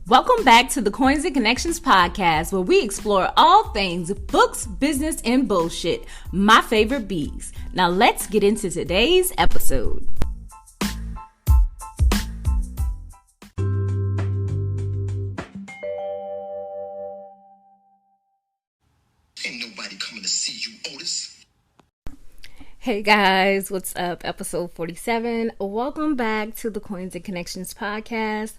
Welcome back to the Coins and Connections podcast, where we explore all things books, business, and bullshit. My favorite bees. Now let's get into today's episode. Ain't nobody coming to see you, Otis. Hey guys, what's up? Episode 47. Welcome back to the Coins and Connections podcast.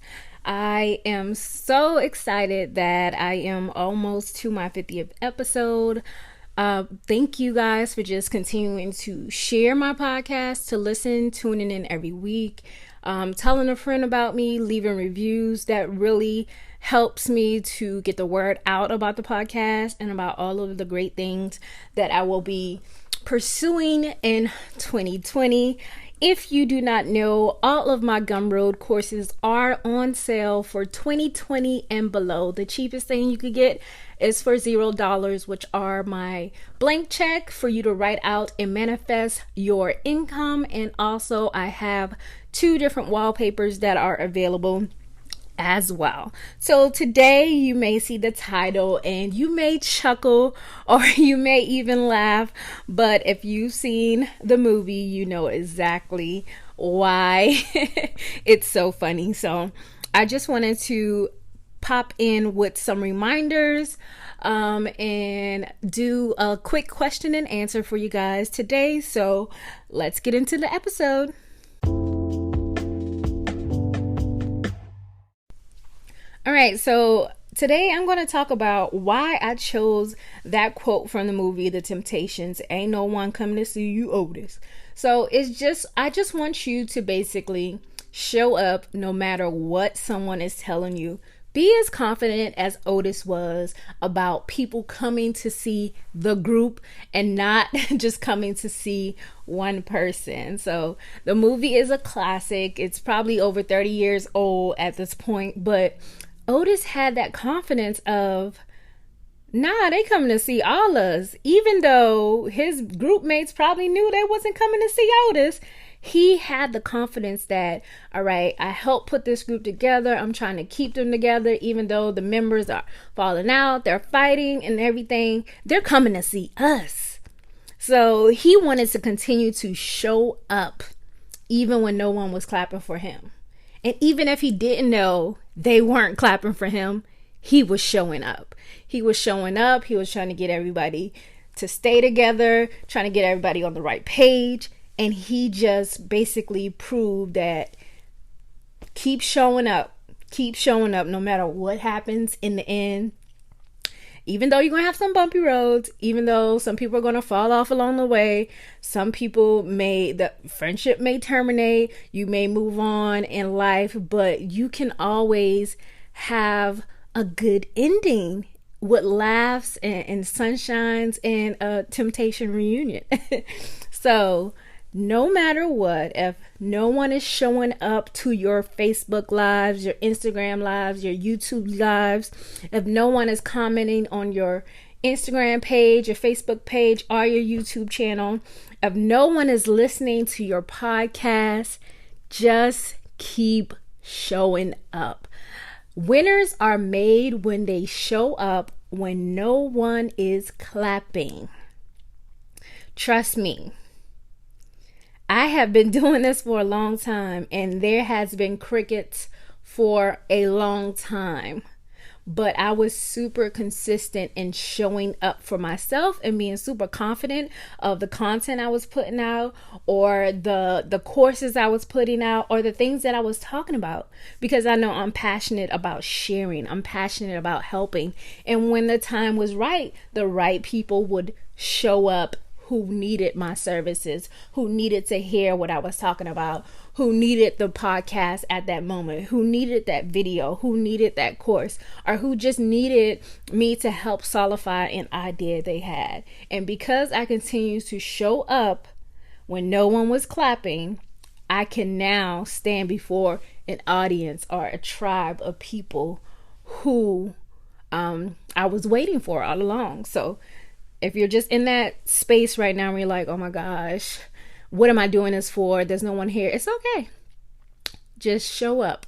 I am so excited that I am almost to my 50th episode. Thank you guys for just continuing to share my podcast, to listen, tuning in every week, telling a friend about me, leaving reviews. That really helps me to get the word out about the podcast and about all of the great things that I will be pursuing in 2020. If you do not know, all of my Gumroad courses are on sale for 2020 and below. The cheapest thing you could get is for $0, which are my blank check for you to write out and manifest your income. And also I have 2 different wallpapers that are available as well. So today you may see the title and you may chuckle or you may even laugh, but if you've seen the movie, you know exactly why it's so funny. So I just wanted to pop in with some reminders and do a quick question and answer for you guys today. So let's get into the episode. All right, so today I'm going to talk about why I chose that quote from the movie The Temptations, "Ain't no one coming to see you, Otis." So I just want you to basically show up no matter what someone is telling you. Be as confident as Otis was about people coming to see the group and not just coming to see one person. So the movie is a classic. It's probably over 30 years old at this point, but Otis had that confidence of, nah, they coming to see all us. Even though his group mates probably knew they wasn't coming to see Otis, he had the confidence that, all right, I helped put this group together. I'm trying to keep them together, even though the members are falling out, they're fighting and everything. They're coming to see us. So he wanted to continue to show up, even when no one was clapping for him. And even if he didn't know they weren't clapping for him, he was showing up. He was showing up. He was trying to get everybody to stay together, trying to get everybody on the right page. And he just basically proved that keep showing up no matter what happens in the end. Even though you're going to have some bumpy roads, even though some people are going to fall off along the way, some people the friendship may terminate, you may move on in life, but you can always have a good ending with laughs and sunshines and a temptation reunion. So no matter what, if no one is showing up to your Facebook lives, your Instagram lives, your YouTube lives, if no one is commenting on your Instagram page, your Facebook page, or your YouTube channel, if no one is listening to your podcast, just keep showing up. Winners are made when they show up when no one is clapping. Trust me. I have been doing this for a long time, and there has been crickets for a long time, but I was super consistent in showing up for myself and being super confident of the content I was putting out, or the courses I was putting out, or the things that I was talking about, because I know I'm passionate about sharing. I'm passionate about helping. And when the time was right, the right people would show up who needed my services, who needed to hear what I was talking about, who needed the podcast at that moment, who needed that video, who needed that course, or who just needed me to help solidify an idea they had. And because I continue to show up when no one was clapping, I can now stand before an audience or a tribe of people who I was waiting for all along. So if you're just in that space right now where you're like, oh my gosh, what am I doing this for? There's no one here. It's okay. Just show up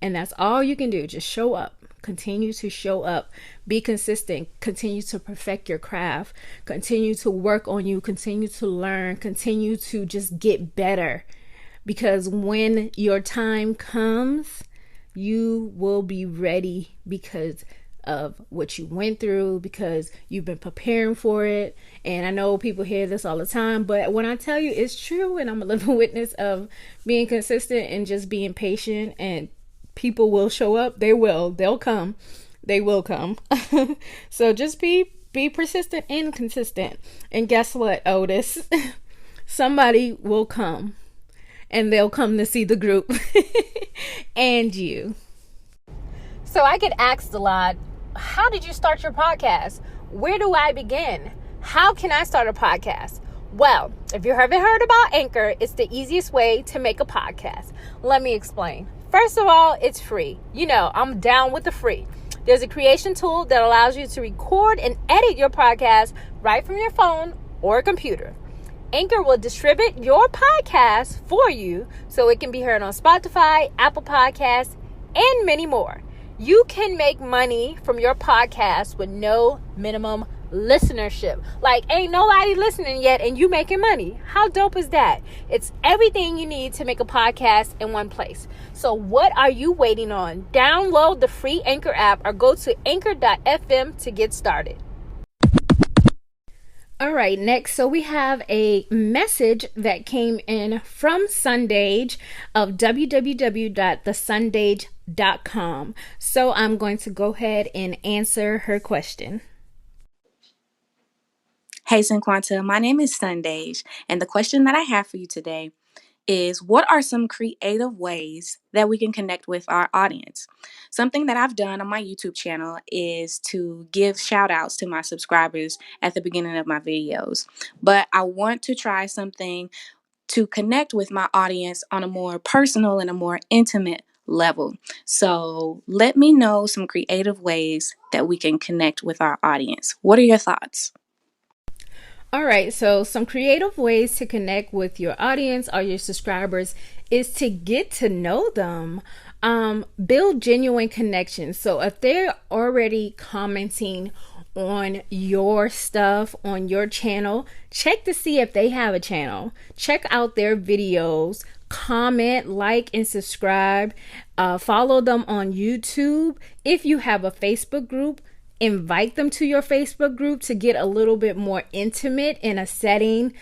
And that's all you can do. Just show up. Continue to show up. Be consistent. Continue to perfect your craft. Continue to work on you. Continue to learn. Continue to just get better. Because when your time comes, you will be ready because of what you went through, because you've been preparing for it. And I know people hear this all the time, but when I tell you it's true, and I'm a living witness of being consistent and just being patient, and people will show up. They'll come. They will come. So just be persistent and consistent. And guess what, Otis? Somebody will come, and they'll come to see the group and you. So I get asked a lot, how did you start your podcast? Where do I begin? How can I start a podcast? Well, if you haven't heard about Anchor, it's the easiest way to make a podcast. Let me explain. First of all, it's free. You know, I'm down with the free. There's a creation tool that allows you to record and edit your podcast right from your phone or computer. Anchor will distribute your podcast for you so it can be heard on Spotify, Apple Podcasts, and many more. You can make money from your podcast with no minimum listenership. Like, ain't nobody listening yet and you making money. How dope is that? It's everything you need to make a podcast in one place. So what are you waiting on? Download the free Anchor app or go to anchor.fm to get started. All right, next, so we have a message that came in from Sundage of www.thesundage.com. So I'm going to go ahead and answer her question. Hey, Cinquanta, my name is Sundage, and the question that I have for you today is, what are some creative ways that we can connect with our audience? Something that I've done on my YouTube channel is to give shout outs to my subscribers at the beginning of my videos. But I want to try something to connect with my audience on a more personal and a more intimate level. So let me know some creative ways that we can connect with our audience. What are your thoughts? All right, so some creative ways to connect with your audience or your subscribers is to get to know them. Build genuine connections. So if they're already commenting on your stuff on your channel, check to see if they have a channel. Check out their videos, comment, like, and subscribe. Follow them on YouTube. If you have a Facebook group, invite them to your Facebook group to get a little bit more intimate in a setting.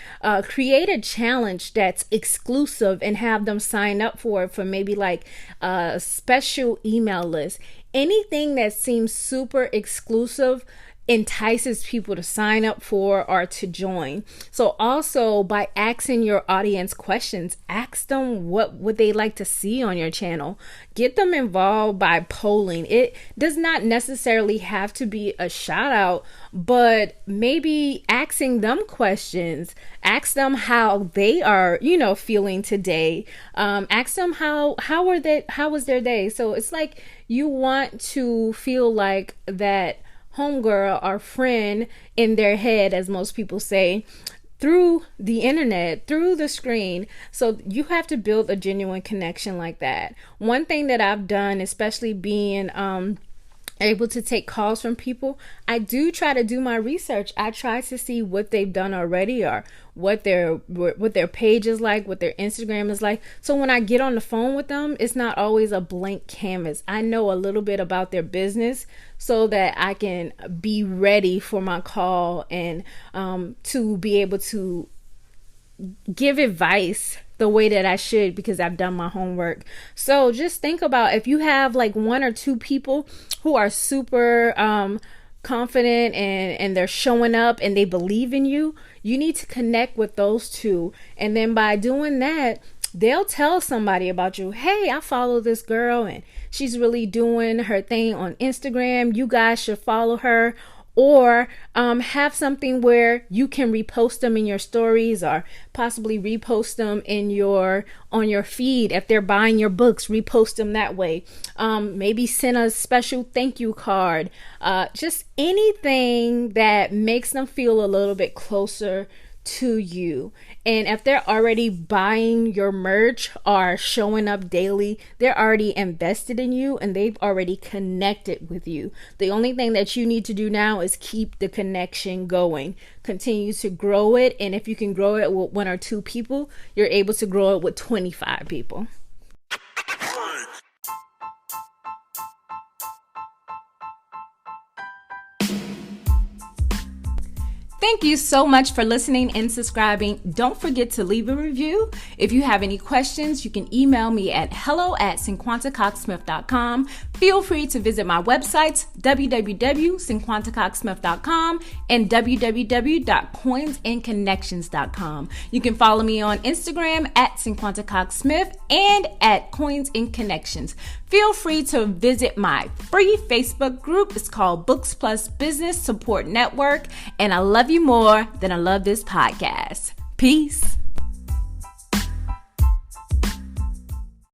Create a challenge that's exclusive and have them sign up for it, for maybe like a special email list. Anything that seems super exclusive entices people to sign up for or to join. So also, by asking your audience questions, ask them what would they like to see on your channel. Get them involved by polling. It does not necessarily have to be a shout out, but maybe asking them questions. Ask them how they are, feeling today. Ask them how was their day. So it's like you want to feel like that homegirl or friend in their head, as most people say, through the internet, through the screen. So you have to build a genuine connection like that. One thing that I've done, especially being able to take calls from people, I do try to do my research. I try to see what they've done already or what their page is like, what their Instagram is like. So when I get on the phone with them, it's not always a blank canvas. I know a little bit about their business so that I can be ready for my call and to be able to give advice the way that I should, because I've done my homework. So just think about, if you have like one or two people who are super confident and they're showing up and they believe in you, you need to connect with those two. And then by doing that, they'll tell somebody about you. Hey, I follow this girl and she's really doing her thing on Instagram. You guys should follow her. Or have something where you can repost them in your stories, or possibly repost them on your feed. If they're buying your books, repost them that way. Maybe send a special thank you card. Just anything that makes them feel a little bit closer to you. And if they're already buying your merch or showing up daily, they're already invested in you and they've already connected with you. The only thing that you need to do now is keep the connection going. Continue to grow it. And if you can grow it with 1 or 2 people, you're able to grow it with 25 people. Thank you so much for listening and subscribing. Don't forget to leave a review. If you have any questions, you can email me at hello@cinquantacox-smith.com. Feel free to visit my websites, www.cinquantacox-smith.com and www.coinsandconnections.com. You can follow me on Instagram at Cinquanta Cox-Smith and at Coins and Connections. Feel free to visit my free Facebook group. It's called Books Plus Business Support Network. And I love you more than I love this podcast. Peace.